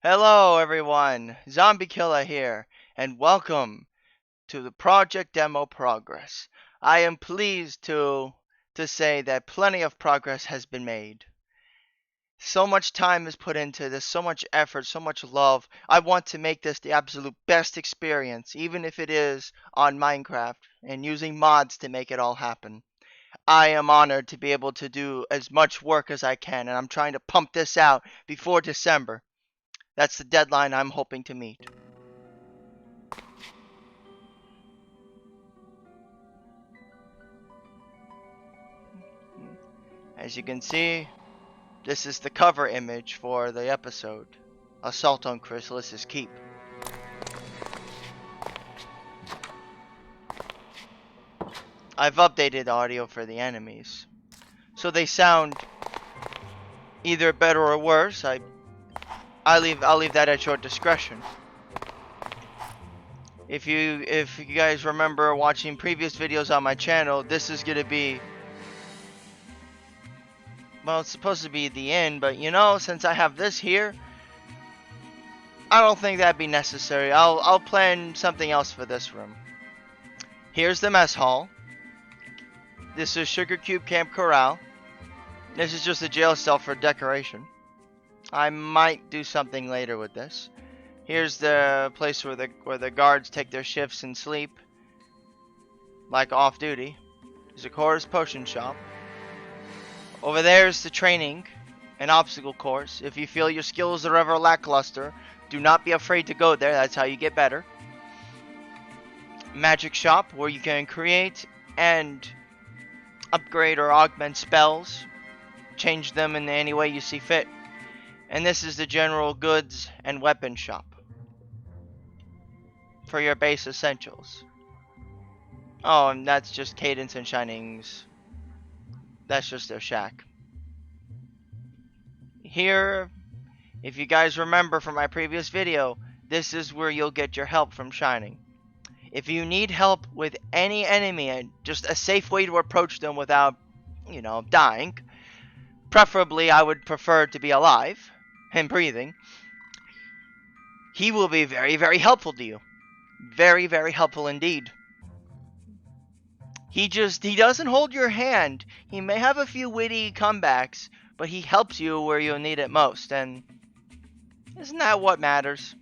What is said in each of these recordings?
Hello everyone, Zombie Killer here, and welcome to the project demo progress. I am pleased to say that plenty of progress has been made. So much time is put into this, so much effort, so much love. I want to make this the absolute best experience, even if it is on Minecraft and using mods to make it all happen. I am honored to be able to do as much work as I can, and I'm trying to pump this out before December. That's the deadline I'm hoping to meet. As you can see, this is the cover image for the episode, Assault on Chrysalis's Keep. I've updated audio for the enemies, so they sound either better or worse. I'll leave that at your discretion. If you guys remember watching previous videos on my channel, this is gonna be, well, it's supposed to be the end, but you know, since I have this here, I don't think that'd be necessary. I'll plan something else for this room. Here's the mess hall. This is Sugar Cube Camp Corral. This is just a jail cell for decoration. I might do something later with this. Here's the place where the guards take their shifts and sleep, like off duty. There's a Chorus Potion Shop. Over there's the training and obstacle course. If you feel your skills are ever lackluster, do not be afraid to go there. That's how you get better. Magic shop, where you can create and upgrade or augment spells, change them in any way you see fit. And this is the general goods and weapon shop for your base essentials. Oh, and that's just Cadence and Shining's. That's just their shack. Here, if you guys remember from my previous video, this is where you'll get your help from Shining. If you need help with any enemy and just a safe way to approach them without, you know, dying, preferably I would prefer to be alive and breathing, he will be very, very helpful to you. Very, very helpful indeed. He doesn't hold your hand. He may have a few witty comebacks, but he helps you where you need it most, and isn't that what matters?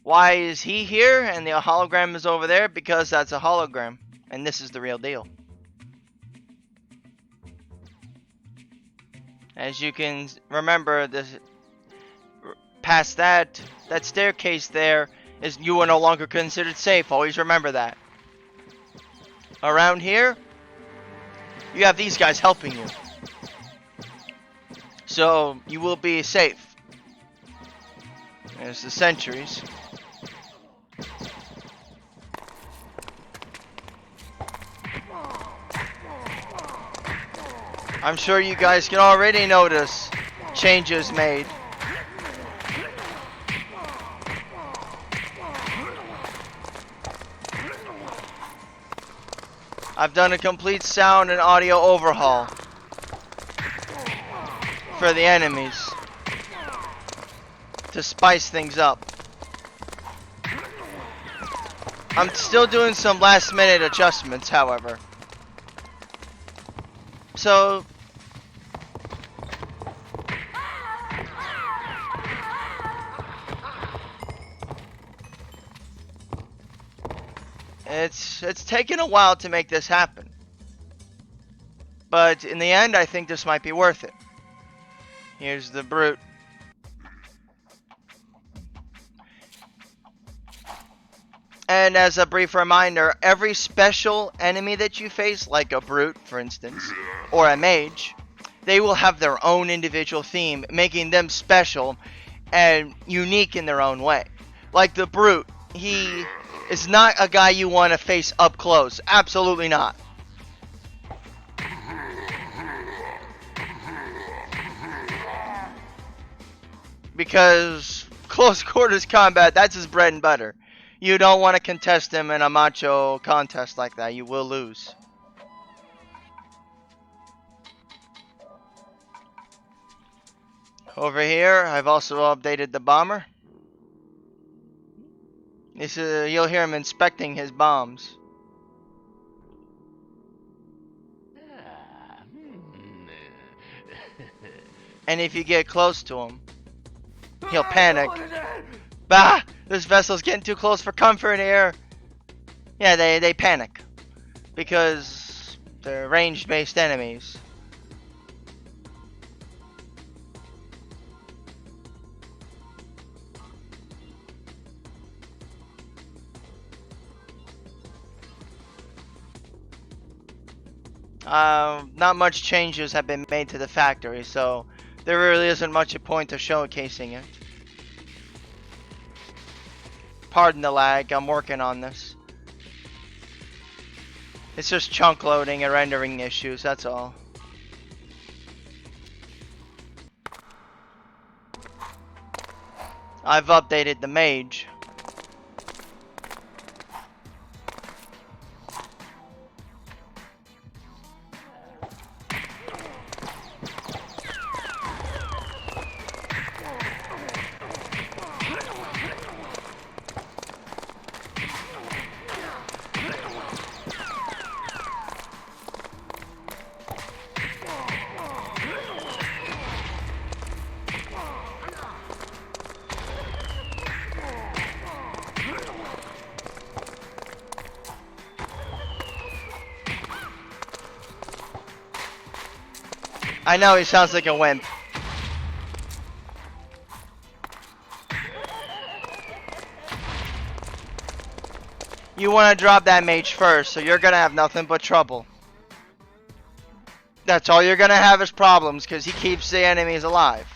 Why is he here and the hologram is over there? Because that's a hologram, and this is the real deal. As you can remember, this past that staircase there is, you are no longer considered safe. Always remember that. Around here, you have these guys helping you, so you will be safe. There's the sentries. I'm sure you guys can already notice changes made. I've done a complete sound and audio overhaul for the enemies to spice things up. I'm still doing some last minute adjustments, however. So it's taken a while to make this happen, but in the end I think this might be worth it. Here's the brute. And as a brief reminder, every special enemy that you face, like a brute for instance, or a mage, they will have their own individual theme, making them special and unique in their own way. Like the brute, he is not a guy you want to face up close. Absolutely not. Because close quarters combat, that's his bread and butter. You don't want to contest him in a macho contest like that. You will lose. Over here, I've also updated the bomber. This is, you'll hear him inspecting his bombs. And if you get close to him, he'll panic. Bah! This vessel's getting too close for comfort here. Yeah, they panic. Because they're range-based enemies. Not much changes have been made to the factory, so there really isn't much a point of showcasing it. Pardon the lag, I'm working on this. It's just chunk loading and rendering issues, that's all. I've updated the mage. I know he sounds like a wimp. You want to drop that mage first, so you're gonna have nothing but trouble. That's all you're gonna have is problems, because he keeps the enemies alive.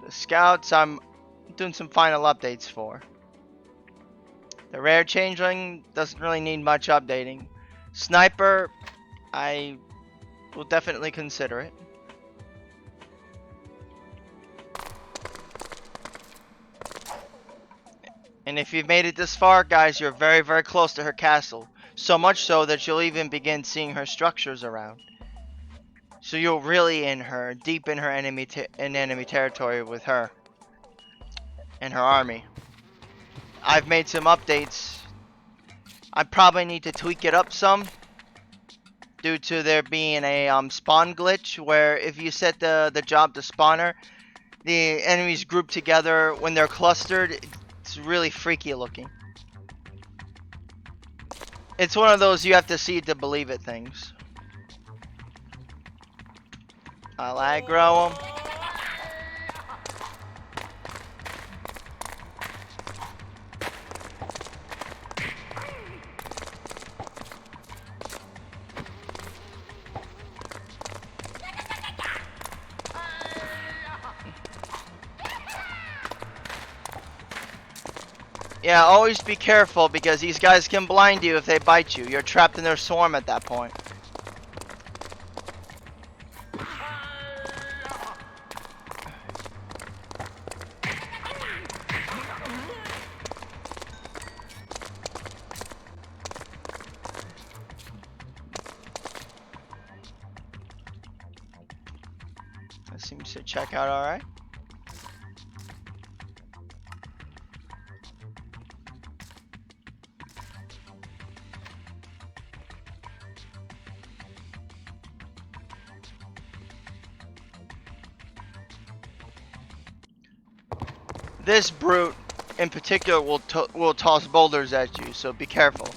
The scouts, I'm doing some final updates for. The rare changeling doesn't really need much updating. Sniper, I will definitely consider it. And if you've made it this far, guys, you're very, very close to her castle. So much so that you'll even begin seeing her structures around. So you're really in her, deep in her enemy territory with her and her army. I've made some updates. I probably need to tweak it up some due to there being a spawn glitch where if you set the job to spawner, the enemies group together when they're clustered. It's really freaky looking. It's one of those you have to see to believe it things. I'll aggro them. Yeah, always be careful because these guys can blind you if they bite you. You're trapped in their swarm at that point. That seems to check out alright. This brute in particular will toss boulders at you, so be careful.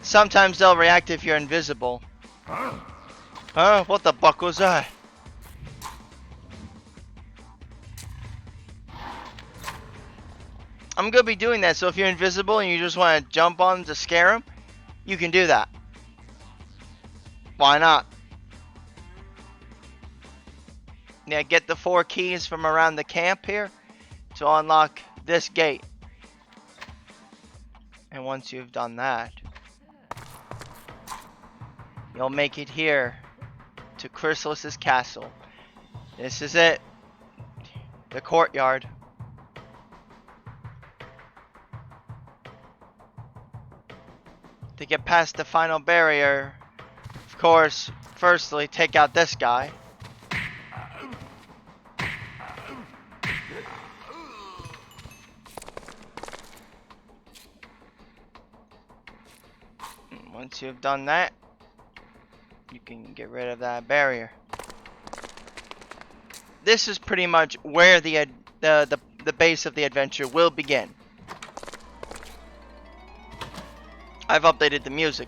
Sometimes they'll react if you're invisible. Huh? What the fuck was that? I'm gonna be doing that, so if you're invisible and you just want to jump on them to scare them, you can do that. Why not? Yeah, get the 4 keys from around the camp here to unlock this gate. And once you've done that, you'll make it here to Chrysalis's castle. This is it. The courtyard. To get past the final barrier, of course, firstly, take out this guy. Once you've done that, you can get rid of that barrier. This is pretty much where the base of the adventure will begin. I've updated the music.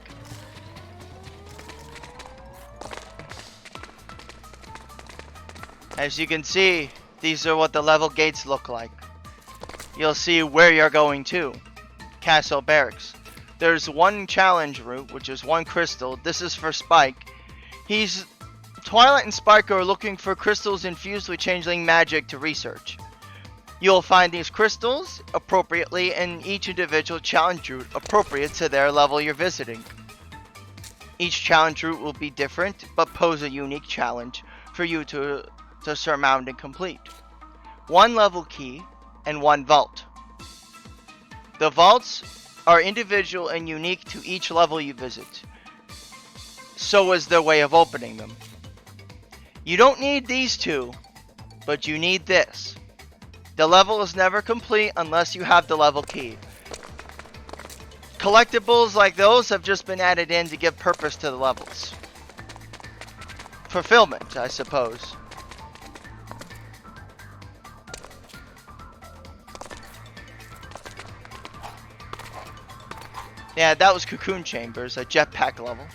As you can see, these are what the level gates look like. You'll see where you're going to. Castle Barracks. There's one challenge route, which is one crystal. This is for Spike. Twilight and Spike are looking for crystals infused with changeling magic to research. You'll find these crystals appropriately in each individual challenge route appropriate to their level you're visiting. Each challenge route will be different, but pose a unique challenge for you to surmount and complete. One level key and one vault. The vaults are individual and unique to each level you visit. So is their way of opening them. You don't need these two, but you need this. The level is never complete unless you have the level key. Collectibles like those have just been added in to give purpose to the levels. Fulfillment, I suppose. Yeah, that was Cocoon Chambers, a jetpack level.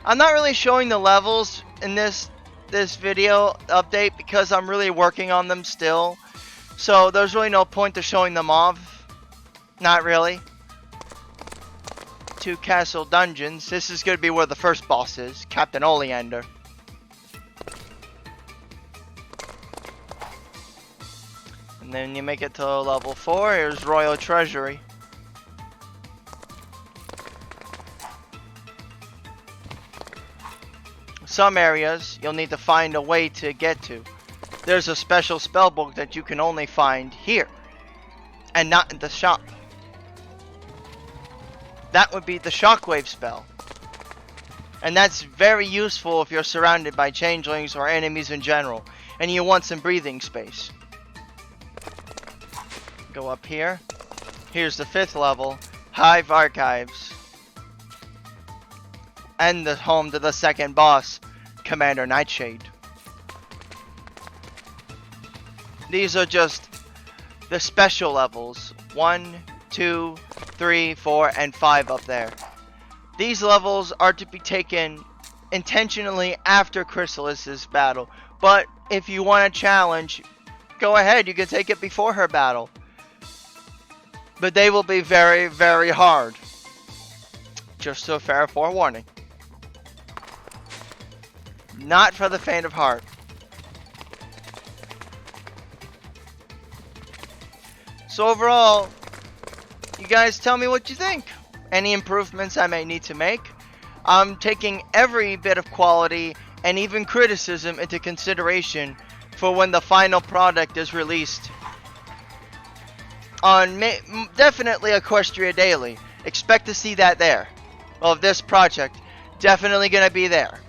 I'm not really showing the levels in this video update because I'm really working on them still. So there's really no point to showing them off. Not really. 2 castle dungeons. This is going to be where the first boss is, Captain Oleander. And then you make it to level 4. Here's Royal Treasury. Some areas you'll need to find a way to get to. There's a special spellbook that you can only find here and not in the shop. That would be the Shockwave spell. And that's very useful if you're surrounded by changelings or enemies in general and you want some breathing space. Go up here. Here's the 5th level, Hive Archives. And the home to the second boss, Commander Nightshade. These are just the special levels. 1, 2, 3, 4, and 5 up there. These levels are to be taken intentionally after Chrysalis's battle. But if you want a challenge, go ahead, you can take it before her battle. But they will be very, very hard. Just a fair forewarning. Not for the faint of heart. So overall, you guys tell me what you think. Any improvements I may need to make. I'm taking every bit of quality and even criticism into consideration for when the final product is released. On definitely Equestria Daily. Expect to see that there. Well, this project definitely gonna be there.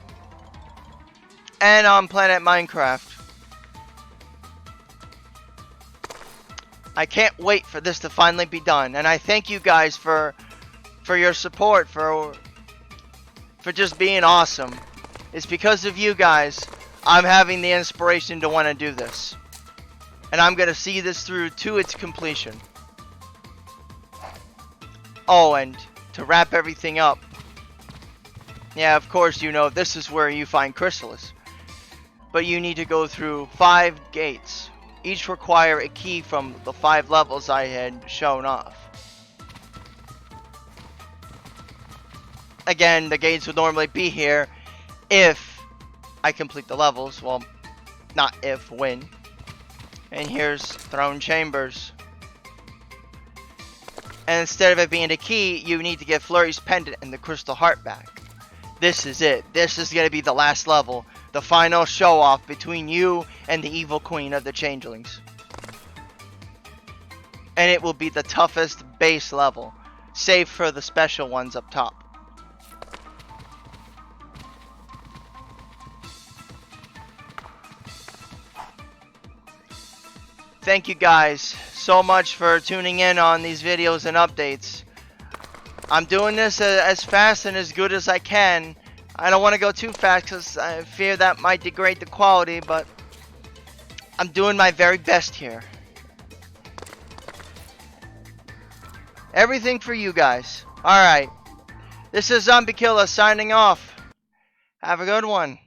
And on Planet Minecraft. I can't wait for this to finally be done. And I thank you guys for your support, for just being awesome. It's because of you guys I'm having the inspiration to want to do this. And I'm going to see this through to its completion. Oh, and to wrap everything up. Yeah, of course, you know, this is where you find Chrysalis. But you need to go through 5 gates. Each require a key from the 5 levels I had shown off. Again, the gates would normally be here if I complete the levels. Well, not if, when. And here's Throne Chambers. And instead of it being a key, you need to get Flurry's Pendant and the Crystal Heart back. This is it. This is going to be the last level. The final show-off between you and the evil queen of the changelings. And it will be the toughest base level. save for the special ones up top. Thank you guys so much for tuning in on these videos and updates. I'm doing this as fast and as good as I can. I don't want to go too fast because I fear that might degrade the quality, but I'm doing my very best here. Everything for you guys. Alright. This is Zombie Killer signing off. Have a good one.